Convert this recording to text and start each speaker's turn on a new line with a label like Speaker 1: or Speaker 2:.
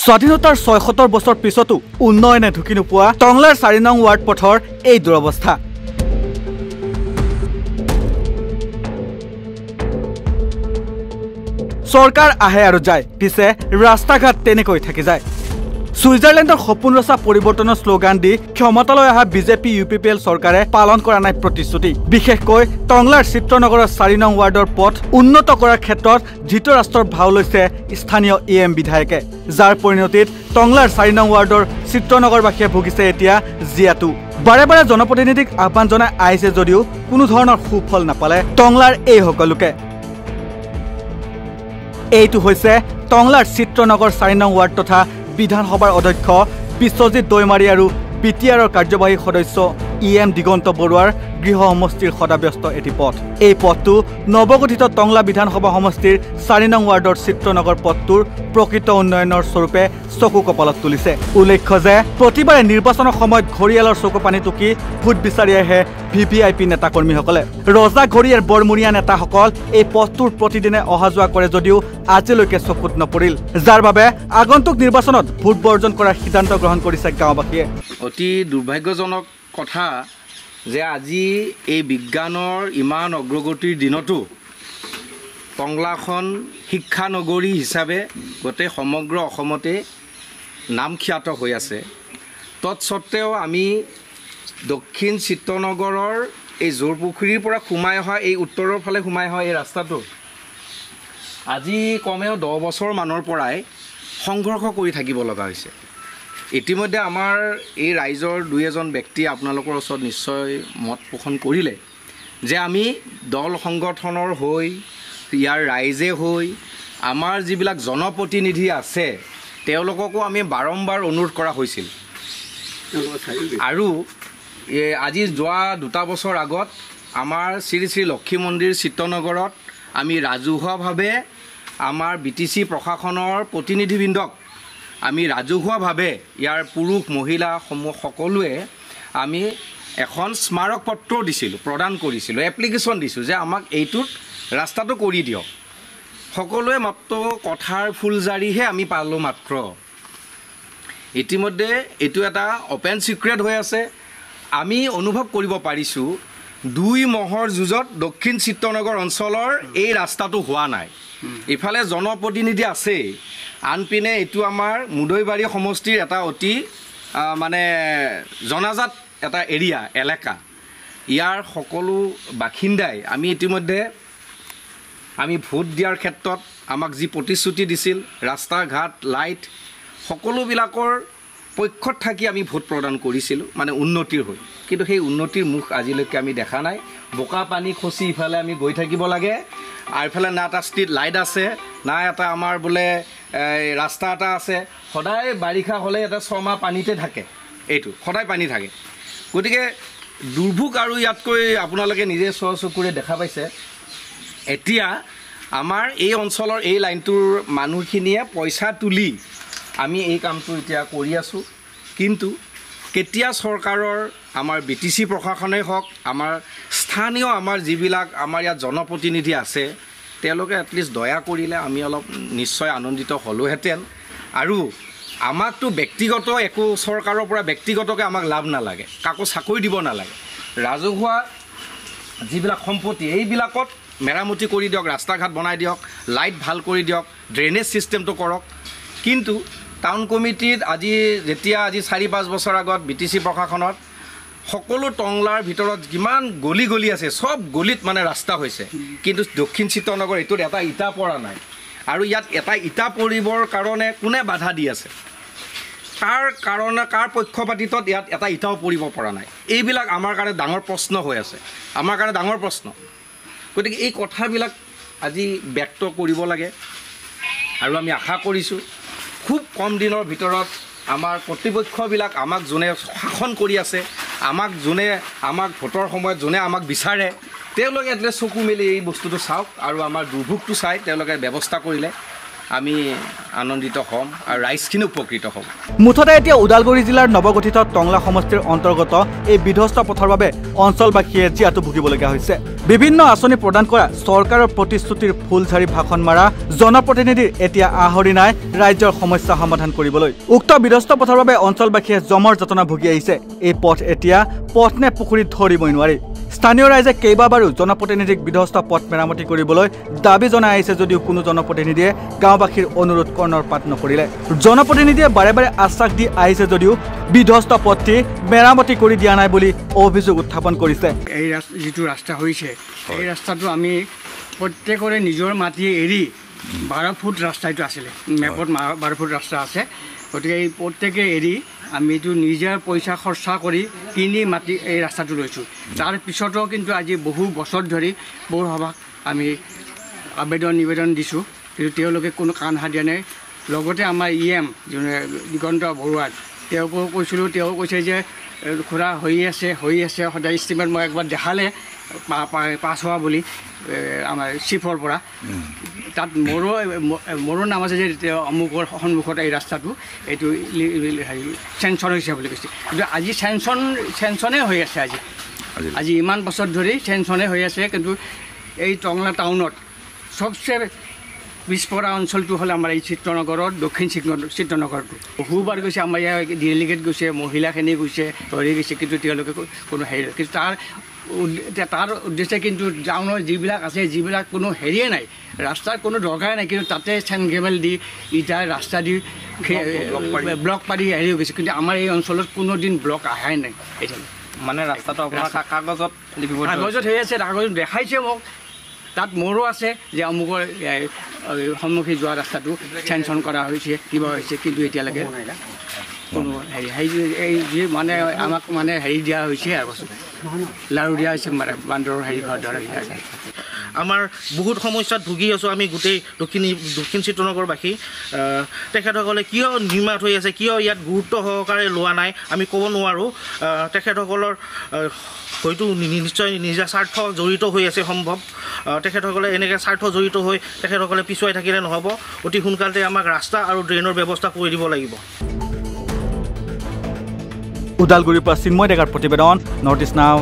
Speaker 1: স্বাধীনতাৰ ৭৬ বছৰ পিছতো উন্নয়নে ঢুকি নোপোৱা টংলাৰ ৪ নং ৱাৰ্ড পথৰ এই দুৰৱস্থা। চৰকাৰ আহে আৰু যায়, পিছে ৰাস্তা ঘাট তেনেকৈ থাকি যায়। সুইজাৰলেণ্ডৰ সপোন ৰচা পৰিৱৰ্তনৰ শ্লোগান দি ক্ষমতালৈ অহা বিজেপি UPPL চৰকাৰে পালন কৰা নাই প্ৰতিশ্ৰুতি। বিশেষকৈ টংলাৰ চিত্ৰনগৰৰ ৪ নং ৱাৰ্ডৰ পথ উন্নত কৰাৰ ক্ষেত্ৰত ধৃতৰাষ্ট্ৰৰ ভাও লৈছে স্থানীয় EM বিধায়কে, যাৰ পৰিণতিত টংলাৰ ৪ নং ৱাৰ্ডৰ চিত্ৰনগৰবাসীয়ে ভুগিছে এতিয়া জিয়াটো। বাৰে বাৰে জনপ্ৰতিনিধিক আহ্বান জনাই আহিছে যদিও কোনো ধৰণৰ সুফল নাপালে টংলাৰ এই সকলোকে। এইটো হৈছে টংলাৰ চিত্ৰনগৰ ৪ নং ৱাৰ্ড তথা বিধানসভাৰ অধ্যক্ষ বিশ্বজিৎ দৈমাৰী আৰু BTRৰ কাৰ্যবাহী সদস্য EM দিগন্ত বৰুৱাৰ গৃহ সমষ্টিৰ সদাব্যস্ত এটি পথ। এই পথটো নৱগঠিত টংলা বিধানসভা সমষ্টিৰ ৪ নং ৱাৰ্ডৰ চিত্ৰনগৰ পথটোৰ প্ৰকৃত উন্নয়নৰ স্বৰূপে চকু কপালত তুলিছে। উল্লেখ্য যে প্ৰতিবাৰে নিৰ্বাচনৰ সময়ত ঘৰিয়ালৰ চকু পানী টুকি ভোট বিচাৰি আহে VVIP নেতাকৰ্মীসকলে। ৰজা ঘৰিয়াৰ বৰমূৰীয়া নেতাসকল এই পথটোৰ প্ৰতিদিনে অহা যোৱা কৰে যদিও আজিলৈকে চকুত নপৰিল, যাৰ বাবে আগন্তুক নিৰ্বাচনত ভোট বৰ্জন কৰাৰ সিদ্ধান্ত গ্ৰহণ কৰিছে গাঁওবাসীয়ে।
Speaker 2: অতি দুৰ্ভাগ্যজনক কথা যে আজি এই বিজ্ঞানৰ ইমান অগ্ৰগতিৰ দিনতো টংলাখন শিক্ষা নগৰী হিচাপে গোটেই সমগ্ৰ অসমতে নামখ্যাত হৈ আছে। তৎসত্ত্বেও আমি দক্ষিণ চিত্ৰনগৰৰ এই জোৰপুখুৰীৰ পৰা সোমাই অহা এই উত্তৰৰ ফালে সোমাই অহা এই ৰাস্তাটো আজি কমেও 10 বছৰমানৰ পৰাই সংঘৰ্ষ কৰি থাকিব লগা হৈছে। ইতিমধ্যে আমাৰ এই ৰাইজৰ 2-এজন ব্যক্তিয়ে আপোনালোকৰ ওচৰত নিশ্চয় মত পোষণ কৰিলে যে আমি দল সংগঠনৰ হৈ ইয়াৰ ৰাইজে হৈ আমাৰ যিবিলাক জনপ্ৰতিনিধি আছে তেওঁলোককো আমি বাৰম্বাৰ অনুৰোধ কৰা হৈছিল। আৰু আজি যোৱা 2 বছৰ আগত আমাৰ শ্ৰী শ্ৰী লক্ষী মন্দিৰ চিত্ৰনগৰত আমি ৰাজহুৱাভাৱে আমাৰ BTC প্ৰশাসনৰ প্ৰতিনিধিবৃন্দক আমি ৰাজহুৱাভাৱে ইয়াৰ পুৰুষ মহিলাসমূহ সকলোৱে আমি এখন স্মাৰক পত্ৰ দিছিলোঁ, প্ৰদান কৰিছিলোঁ, এপ্লিকেশ্যন দিছোঁ যে আমাক এইটোত ৰাস্তাটো কৰি দিয়ক। সকলোৱে মাত্ৰ কথাৰ ফুলজাৰিহে আমি পালোঁ মাত্ৰ। ইতিমধ্যে এইটো এটা অপেন চিক্ৰেট হৈ আছে। আমি অনুভৱ কৰিব পাৰিছোঁ 2 মহৰ যুঁজত দক্ষিণ চিত্ৰনগৰ অঞ্চলৰ এই ৰাস্তাটো হোৱা নাই। ইফালে জনপ্ৰতিনিধি আছে, আনপিনে এইটো আমাৰ মুদৈবাৰী সমষ্টিৰ এটা অতি মানে জনাজাত এটা এলেকা। ইয়াৰ সকলো বাসিন্দাই আমি ইতিমধ্যে আমি ভোট দিয়াৰ ক্ষেত্ৰত আমাক যি প্ৰতিশ্ৰুতি দিছিল ৰাস্তা ঘাট লাইট সকলোবিলাকৰ পক্ষত থাকি আমি ভোট প্ৰদান কৰিছিলোঁ, মানে উন্নতিৰ হৈ। কিন্তু সেই উন্নতিৰ মুখ আজিলৈকে আমি দেখা নাই। বোকা পানী খচি ইফালে আমি গৈ থাকিব লাগে, আৰু ইফালে না এটা ষ্ট্ৰীট লাইট আছে, না এটা আমাৰ বোলে ৰাস্তা এটা আছে। সদায় বাৰিষা হ'লে এটা 6 মাহ পানীতে থাকে, এইটো সদায় পানী থাকে। গতিকে দুৰ্ভোগ আৰু ইয়াতকৈ আপোনালোকে নিজে চকুৰে দেখা পাইছে। এতিয়া আমাৰ এই অঞ্চলৰ এই লাইনটোৰ মানুহখিনিয়ে পইচা তুলি আমি এই কামটো এতিয়া কৰি আছোঁ। কিন্তু কেতিয়া চৰকাৰৰ আমাৰ BTC প্ৰশাসনেই হওক, আমাৰ স্থানীয় আমাৰ যিবিলাক আমাৰ ইয়াত জনপ্ৰতিনিধি আছে তেওঁলোকে এটলিষ্ট দয়া কৰিলে আমি অলপ নিশ্চয় আনন্দিত হ'লোহেঁতেন। আৰু আমাকতো ব্যক্তিগত একো চৰকাৰৰ পৰা ব্যক্তিগতকৈ আমাক লাভ নালাগে, কাকো চাকৰি দিব নালাগে। ৰাজহুৱা যিবিলাক সম্পত্তি এইবিলাকত মেৰামতি কৰি দিয়ক, ৰাস্তা ঘাট বনাই দিয়ক, লাইট ভাল কৰি দিয়ক, ড্ৰেইনেজ ছিষ্টেমটো কৰক। কিন্তু টাউন কমিটিত আজি 4-5 বছৰ আগত BTC প্ৰশাসনত সকলো টংলাৰ ভিতৰত যিমান গলি আছে সব গলিত মানে ৰাস্তা হৈছে, কিন্তু দক্ষিণ চিত্ৰনগৰ এইটোত এটা ইটা পৰা নাই। আৰু ইয়াত এটা ইটা পৰিবৰ কাৰণে কোনে বাধা দি আছে, তাৰ কাৰণে কাৰ পক্ষপাতিত্বত ইয়াত এটা ইটাও পৰিব পৰা নাই। এইবিলাক আমাৰ কাৰণে ডাঙৰ প্ৰশ্ন হৈ আছে, আমাৰ কাৰণে ডাঙৰ প্ৰশ্ন। গতিকে এই কথাবিলাক আজি ব্যক্ত কৰিব লাগে। আৰু আমি আশা কৰিছোঁ খুব কম দিনৰ ভিতৰত আমাৰ কৰ্তৃপক্ষবিলাক আমাক যোনে শাসন কৰি আছে, আমাক ভোটৰ সময়ত যোনে আমাক বিচাৰে, তেওঁলোকে এটলিষ্ট চকু মেলি এই বস্তুটো চাওক আৰু আমাৰ দুৰ্ভোগটো চাই তেওঁলোকে ব্যৱস্থা কৰিলে আমি আনন্দিত হ'ম আৰু ৰাইজখিনি উপকৃত হ'ব।
Speaker 1: মুঠতে এতিয়া ওদালগুৰি জিলাৰ নৱগঠিত টংলা সমষ্টিৰ অন্তৰ্গত এই বিধ্বস্ত পথৰ বাবে অঞ্চলবাসীয়ে জীয়াতু ভুগিবলগীয়া হৈছে। বিভিন্ন আঁচনি প্ৰদান কৰা চৰকাৰৰ প্ৰতিশ্ৰুতিৰ ফুলঝাৰি ভাষণ মাৰা জনপ্ৰতিনিধিৰ এতিয়া আহৰি নাই ৰাজ্যৰ সমস্যা সমাধান কৰিবলৈ। উক্ত বিধ্বস্ত পথৰ বাবে অঞ্চলবাসীয়ে জমৰ যাতনা ভুগি আহিছে। এই পথ এতিয়া পথ নে পুখুৰীত ধৰিবই নোৱাৰি। স্থানীয় ৰাইজে কেইবাবাৰো জনপ্ৰতিনিধিক বিধ্বস্ত পথ মেৰামতি কৰিবলৈ দাবী জনাই আহিছে যদিও কোনো জনপ্ৰতিনিধিয়ে গাঁওবাসীৰ অনুৰোধ কৰ্ণপাত নকৰিলে। জনপ্ৰতিনিধিয়ে বাৰে বাৰে আশ্বাস দি আহিছে যদিও বিধ্বস্ত পথটি মেৰামতি কৰি দিয়া নাই বুলি অভিযোগ উত্থাপন কৰিছে।
Speaker 3: এই যিটো ৰাস্তা হৈছে এই ৰাস্তাটো আমি প্ৰত্যেকৰে নিজৰ মাটি এৰি 12 ফুট ৰাস্তা এইটো আছিলে, মেপত 12 ফুট ৰাস্তা আছে। গতিকে এই প্ৰত্যেকে এৰি আমি এইটো নিজৰ পইচা খৰচা কৰি কিনি মাটি এই ৰাস্তাটো লৈছোঁ। তাৰ পিছতো কিন্তু আজি বহু বছৰ ধৰি পৌৰসভাক আমি নিবেদন দিছোঁ, কিন্তু তেওঁলোকে কোনো কাণ সাৰ দিয়া নাই। লগতে আমাৰ EM দিগন্ত বৰুৱা তেওঁকো কৈছিলোঁ, তেওঁ কৈছে যে খুৰা হৈ আছে সদায় ষ্টিমেট মই একবাৰ দেখালে পাছ হোৱা বুলি আমাৰ চিফৰ পৰা। তাত মোৰো নাম আছে যে অমুকৰ সন্মুখত এই ৰাস্তাটো এইটো হেৰি চেংচন হৈছে বুলি কৈছে, কিন্তু আজি চেংচনে হৈ আছে। আজি ইমান বছৰ ধৰি চেংচনে হৈ আছে। কিন্তু এই টংলা টাউনত চবচে পিছপৰা অঞ্চলটো হ'ল আমাৰ এই চিত্ৰনগৰৰ দক্ষিণ চিত্ৰনগৰটো। বহুবাৰ গৈছে, আমাৰ ইয়াৰ ডেলিগেট গৈছে, মহিলাখিনি গৈছে, ধৰি গৈছে, কিন্তু তেওঁলোকে কোনো হেৰি নাই। কিন্তু তাৰ উদ্দেশ্যে কিন্তু টাউনৰ যিবিলাক আছে যিবিলাক কোনো হেৰিয়ে নাই, ৰাস্তাৰ কোনো দৰকাৰে নাই, কিন্তু তাতে চেন গেবেল দি ইটাৰ ৰাস্তা দি ব্লক পাৰি হেৰি হৈ গৈছে। কিন্তু আমাৰ এই অঞ্চলত কোনো দিন ব্লক অহাই নাই। এতিয়া
Speaker 2: মানে ৰাস্তাটো আপোনাৰ কাগজত
Speaker 3: হৈ আছে, কাগজত দেখাইছে মোক, তাত মোৰো আছে যে অমুকৰ সন্মুখী যোৱা ৰাস্তাটো চেংচন কৰা হৈছে, কিবা হৈছে, কিন্তু এতিয়ালৈকে কোনো এই যি মানে আমাক মানে হেৰি দিয়া হৈছে আৰু লাৰু দিয়া হৈছে, মানে বান্দৰৰ হেৰি ঘৰ দৰে দিয়া হৈছে।
Speaker 4: আমাৰ বহুত সমস্যাত ভুগি আছোঁ আমি গোটেই দক্ষিণ চিত্ৰনগৰবাসী। তেখেতসকলে কিয় নিৰ্মাত হৈ আছে, কিয় ইয়াত গুৰুত্ব সহকাৰে লোৱা নাই আমি ক'ব নোৱাৰোঁ। তেখেতসকলৰ হয়তো নিশ্চয় নিজা স্বাৰ্থ জড়িত হৈ আছে সম্ভৱ। তেখেতসকলে এনেকৈ স্বাৰ্থ জড়িত হৈ তেখেতসকলে পিছুৱাই থাকিলে নহ'ব। অতি সোনকালতে আমাক ৰাস্তা আৰু ড্ৰেইনৰ ব্যৱস্থা কৰি দিব লাগিব।
Speaker 1: ওদালগুৰিৰ পৰা চিন্ময় ডেকাৰ প্ৰতিবেদন, নৰ্থ ইষ্ট নাও।